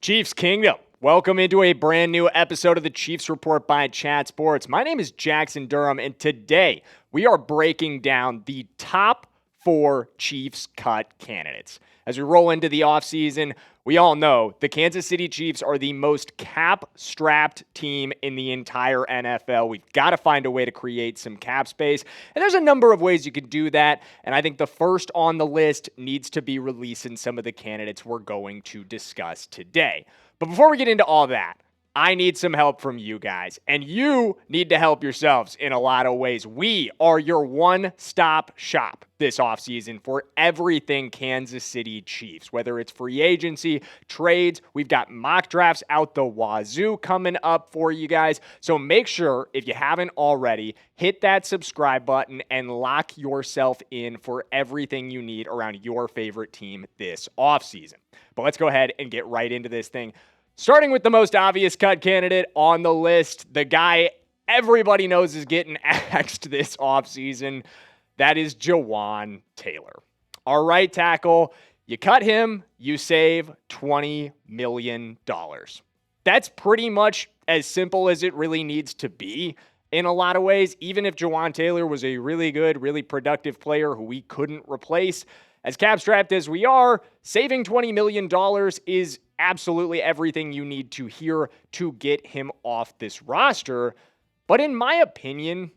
Chiefs Kingdom, welcome into a brand new episode of the Chiefs Report by Chat Sports. My name is Jackson Durham, and today we are breaking down the top 4 Chiefs cut candidates. As we roll into the offseason, we all know the Kansas City Chiefs are the most cap-strapped team in the entire NFL. We've got to find a way to create some cap space, and there's a number of ways you can do that, and I think the first on the list needs to be releasing some of the candidates we're going to discuss today. But before we get into all that, I need some help from you guys, and you need to help yourselves in a lot of ways. We are your one-stop shop this offseason for everything Kansas City Chiefs, whether it's free agency, trades. We've got mock drafts out the wazoo coming up for you guys. So make sure, if you haven't already, hit that subscribe button and lock yourself in for everything you need around your favorite team this offseason. But let's go ahead and get right into this thing. Starting with the most obvious cut candidate on the list, the guy everybody knows is getting axed this offseason, that is Jawaan Taylor. Our right tackle, you cut him, you save $20 million. That's pretty much as simple as it really needs to be in a lot of ways. Even if Jawaan Taylor was a really good, really productive player who we couldn't replace, as cap-strapped as we are, saving $20 million is absolutely everything you need to hear to get him off this roster. But in my opinion,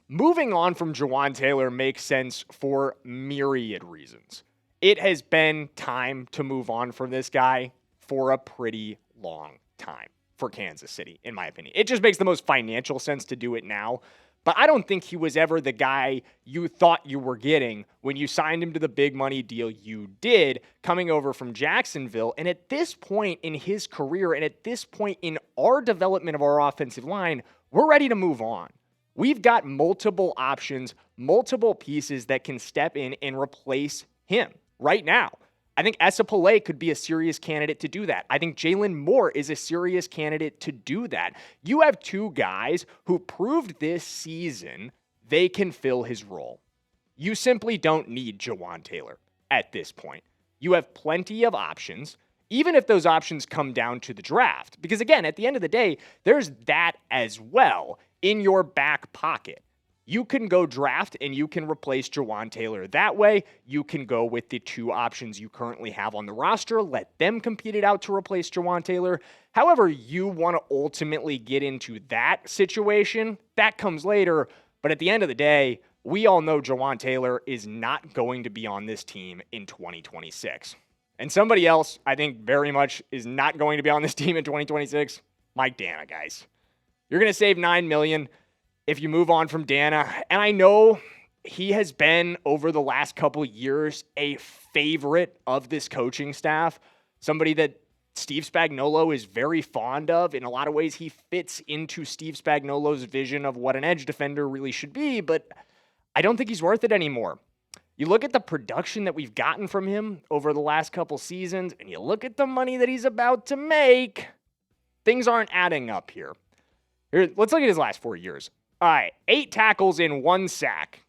moving on from Jawaan Taylor makes sense for myriad reasons. It has been time to move on from this guy for a pretty long time for Kansas City, in my opinion. It just makes the most financial sense to do it now. But I don't think he was ever the guy you thought you were getting when you signed him to the big money deal you did coming over from Jacksonville. And at this point in his career and at this point in our development of our offensive line, we're ready to move on. We've got multiple options, multiple pieces that can step in and replace him right now. I think Esapole could be a serious candidate to do that. I think Jalen Moore is a serious candidate to do that. You have two guys who proved this season they can fill his role. You simply don't need Jawaan Taylor at this point. You have plenty of options, even if those options come down to the draft. Because again, at the end of the day, there's that as well in your back pocket. You can go draft and you can replace Jawaan Taylor that way. You can go with the two options you currently have on the roster. Let them compete it out to replace Jawaan Taylor. However you want to ultimately get into that situation, that comes later. But at the end of the day, we all know Jawaan Taylor is not going to be on this team in 2026. And somebody else, I think very much is not going to be on this team in 2026, Mike Danna, guys. You're going to save $9 million. If you move on from Danna, and I know he has been, over the last couple years, a favorite of this coaching staff, somebody that Steve Spagnuolo is very fond of. In a lot of ways, he fits into Steve Spagnuolo's vision of what an edge defender really should be, but I don't think he's worth it anymore. You look at the production that we've gotten from him over the last couple seasons, and you look at the money that he's about to make, things aren't adding up here. Let's look at his last 4 years. All right, 8 tackles and 1 sack,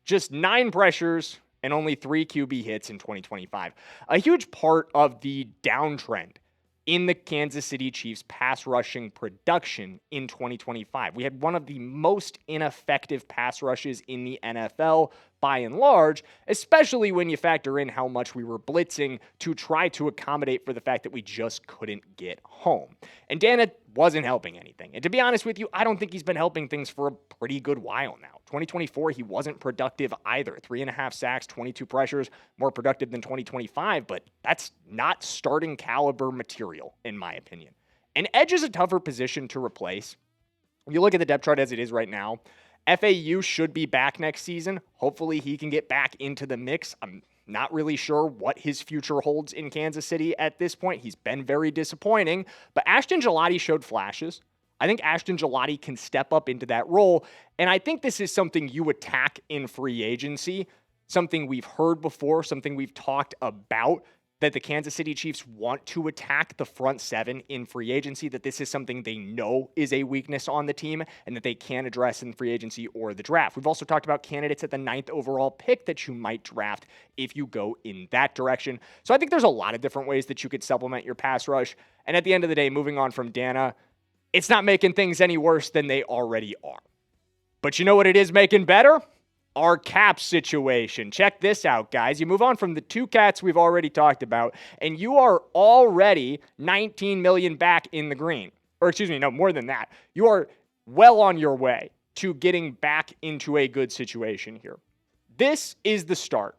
just 9 pressures and only 3 QB hits in 2025. A huge part of the downtrend in the Kansas City Chiefs pass rushing production in 2025. We had one of the most ineffective pass rushes in the NFL by and large, especially when you factor in how much we were blitzing to try to accommodate for the fact that we just couldn't get home. And Danna wasn't helping anything. And to be honest with you, I don't think he's been helping things for a pretty good while now. 2024, he wasn't productive either. 3.5 sacks, 22 pressures, more productive than 2025, but that's not starting caliber material, in my opinion. And edge is a tougher position to replace. If you look at the depth chart as it is right now, FAU should be back next season. Hopefully he can get back into the mix. I'm not really sure what his future holds in Kansas City at this point. He's been very disappointing, but Ashton Gillotte showed flashes. I think Ashton Gillotte can step up into that role, and I think this is something you attack in free agency, something we've heard before, something we've talked about that the Kansas City Chiefs want to attack the front seven in free agency, that this is something they know is a weakness on the team and that they can address in free agency or the draft. We've also talked about candidates at the 9th overall pick that you might draft if you go in that direction. So I think there's a lot of different ways that you could supplement your pass rush. And at the end of the day, moving on from Danna, it's not making things any worse than they already are. But you know what it is making better? Our cap situation. Check this out, guys. You move on from the 2 cats we've already talked about, and you are already $19 million back in the green. Or excuse me, no, more than that. You are well on your way to getting back into a good situation here. This is the start,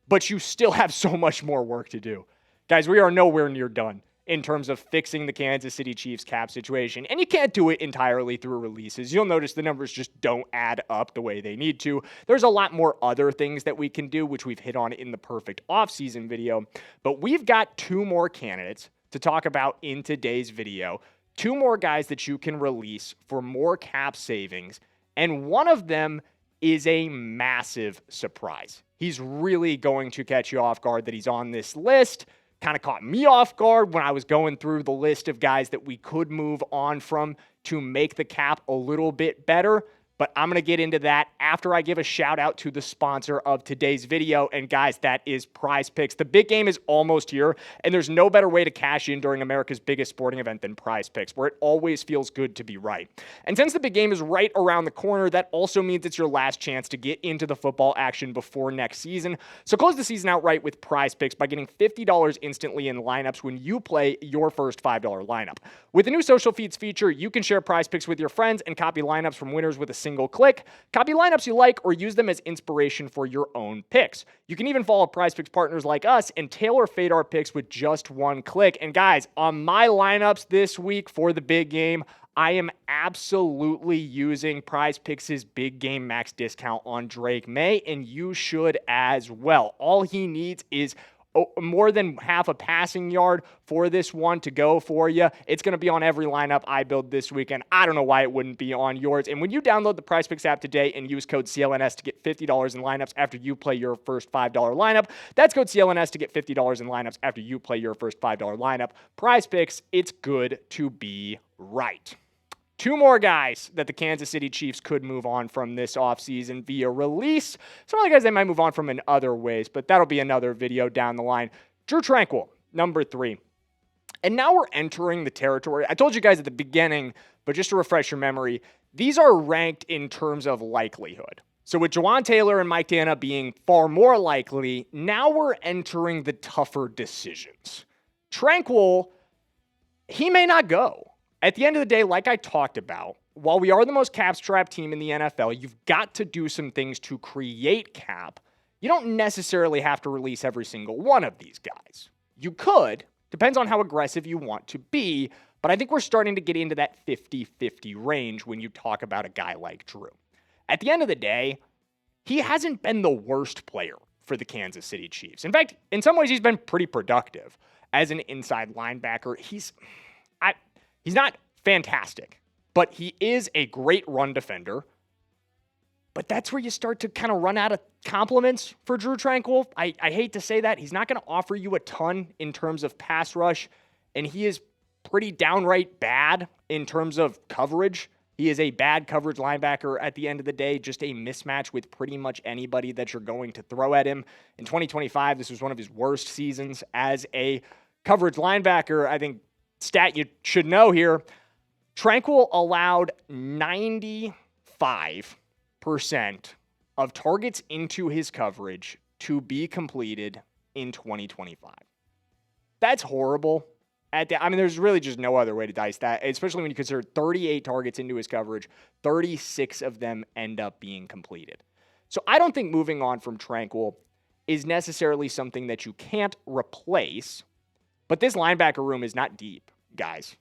but you still have so much more work to do. Guys, we are nowhere near done in terms of fixing the Kansas City Chiefs cap situation. And you can't do it entirely through releases. You'll notice the numbers just don't add up the way they need to. There's a lot more other things that we can do, which we've hit on in the perfect offseason video. But we've got 2 more candidates to talk about in today's video. 2 more guys that you can release for more cap savings. And one of them is a massive surprise. He's really going to catch you off guard that he's on this list. Kind of caught me off guard when I was going through the list of guys that we could move on from to make the cap a little bit better. But I'm going to get into that after I give a shout out to the sponsor of today's video. And guys, that is Prize Picks. The big game is almost here, and there's no better way to cash in during America's biggest sporting event than Prize Picks, where it always feels good to be right. And since the big game is right around the corner, that also means it's your last chance to get into the football action before next season. So close the season out right with Prize Picks by getting $50 instantly in lineups when you play your first $5 lineup. With the new social feeds feature, you can share Prize Picks with your friends and copy lineups from winners with a single click. Copy lineups you like or use them as inspiration for your own picks. You can even follow Prize Picks partners like us and tailor fade our picks with just one click. And guys, on my lineups this week for the big game, I am absolutely using Prize Picks' big game max discount on Drake May, and you should as well. All he needs is more than half a passing yard for this one to go for you. It's going to be on every lineup I build this weekend. I don't know why it wouldn't be on yours. And when you download the Prize Picks app today and use code CLNS to get $50 in lineups after you play your first $5 lineup, that's code CLNS to get $50 in lineups after you play your first $5 lineup. Prize Picks, it's good to be right. 2 more guys that the Kansas City Chiefs could move on from this offseason via release. Some of the guys they might move on from in other ways, but that'll be another video down the line. Drue Tranquill, number 3. And now we're entering the territory. I told you guys at the beginning, but just to refresh your memory, these are ranked in terms of likelihood. So with Jawaan Taylor and Mike Danna being far more likely, now we're entering the tougher decisions. Tranquill, he may not go. At the end of the day, like I talked about, while we are the most cap-strapped team in the NFL, you've got to do some things to create cap. You don't necessarily have to release every single one of these guys. You could, depends on how aggressive you want to be, but I think we're starting to get into that 50-50 range when you talk about a guy like Drue. At the end of the day, he hasn't been the worst player for the Kansas City Chiefs. In fact, in some ways, he's been pretty productive as an inside linebacker. He's not fantastic, but he is a great run defender. But that's where you start to kind of run out of compliments for Drue Tranquill. I hate to say that. He's not going to offer you a ton in terms of pass rush, and he is pretty downright bad in terms of coverage. He is a bad coverage linebacker at the end of the day, just a mismatch with pretty much anybody that you're going to throw at him. In 2025, this was one of his worst seasons as a coverage linebacker. I think stat you should know here, Tranquill allowed 95% of targets into his coverage to be completed in 2025. That's horrible. There's really just no other way to dice that, especially when you consider 38 targets into his coverage, 36 of them end up being completed. So I don't think moving on from Tranquill is necessarily something that you can't replace. But this linebacker room is not deep, guys.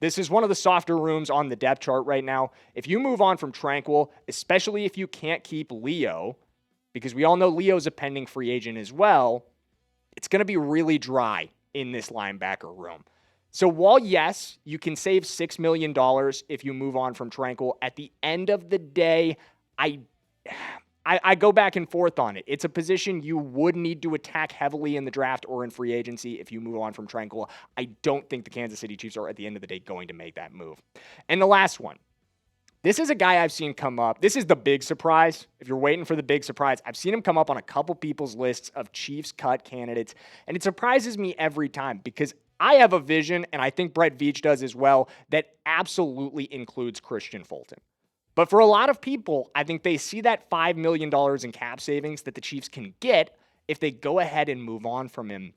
This is one of the softer rooms on the depth chart right now. If you move on from Tranquill, especially if you can't keep Leo, because we all know Leo's a pending free agent as well, it's going to be really dry in this linebacker room. So while, yes, you can save $6 million if you move on from Tranquill, at the end of the day, I I go back and forth on it. It's a position you would need to attack heavily in the draft or in free agency if you move on from Tranquill. I don't think the Kansas City Chiefs are, at the end of the day, going to make that move. And the last one. This is a guy I've seen come up. This is the big surprise. If you're waiting for the big surprise, I've seen him come up on a couple people's lists of Chiefs cut candidates, and it surprises me every time because I have a vision, and I think Brett Veach does as well, that absolutely includes Kristian Fulton. But for a lot of people, I think they see that $5 million in cap savings that the Chiefs can get if they go ahead and move on from him.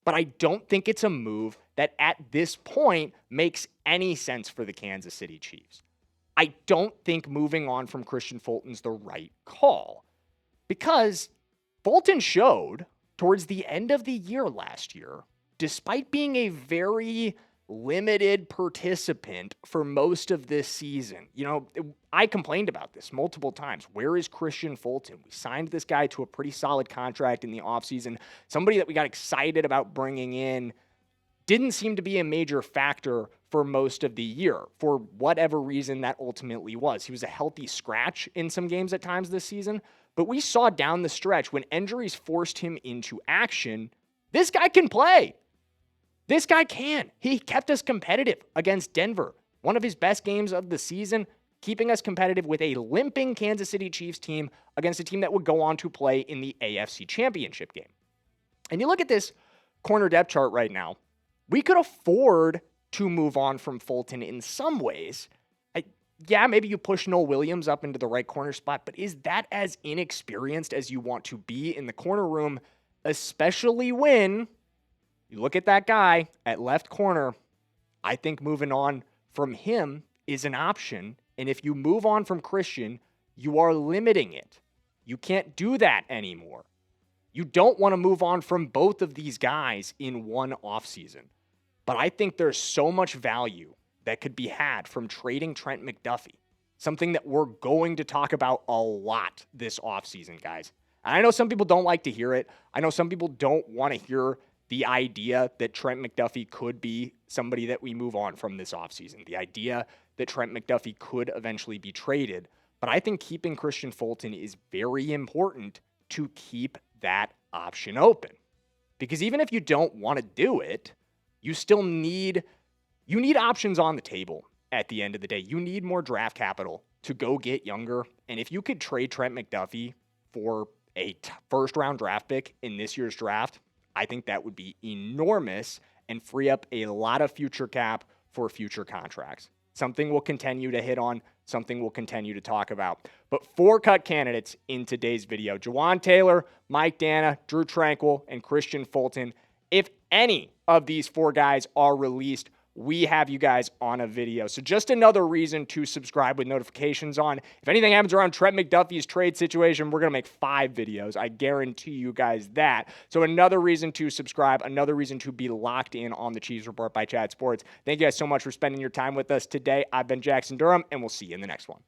But I don't think it's a move that at this point makes any sense for the Kansas City Chiefs. I don't think moving on from Kristian Fulton's the right call because Fulton showed towards the end of the year last year, despite being a very limited participant for most of this season. You know, I complained about this multiple times. Where is Kristian Fulton? We signed this guy to a pretty solid contract in the offseason. Somebody that we got excited about bringing in didn't seem to be a major factor for most of the year for whatever reason that ultimately was. He was a healthy scratch in some games at times this season, but we saw down the stretch when injuries forced him into action, this guy can play. This guy can. He kept us competitive against Denver. One of his best games of the season, keeping us competitive with a limping Kansas City Chiefs team against a team that would go on to play in the AFC Championship game. And you look at this corner depth chart right now, we could afford to move on from Fulton in some ways. Maybe you push Noel Williams up into the right corner spot, but is that as inexperienced as you want to be in the corner room, especially when you look at that guy at left corner? I think moving on from him is an option. And if you move on from Kristian, you are limiting it. You can't do that anymore. You don't want to move on from both of these guys in one offseason. But I think there's so much value that could be had from trading Trent McDuffie, something that we're going to talk about a lot this offseason, guys. And I know some people don't like to hear it. I know some people don't want to hear the idea that Trent McDuffie could be somebody that we move on from this offseason, the idea that Trent McDuffie could eventually be traded. But I think keeping Kristian Fulton is very important to keep that option open. Because even if you don't want to do it, you still need options on the table at the end of the day. You need more draft capital to go get younger. And if you could trade Trent McDuffie for a first-round draft pick in this year's draft, I think that would be enormous and free up a lot of future cap for future contracts. Something we'll continue to hit on, something we'll continue to talk about. But 4 cut candidates in today's video: Jawaan Taylor, Mike Danna, Drue Tranquill, and Kristian Fulton. If any of these 4 guys are released, we have you guys on a video. So just another reason to subscribe with notifications on. If anything happens around Trent McDuffie's trade situation, we're going to make 5 videos. I guarantee you guys that. So another reason to subscribe, another reason to be locked in on the Chiefs Report by Chat Sports. Thank you guys so much for spending your time with us today. I've been Jackson Durham, and we'll see you in the next one.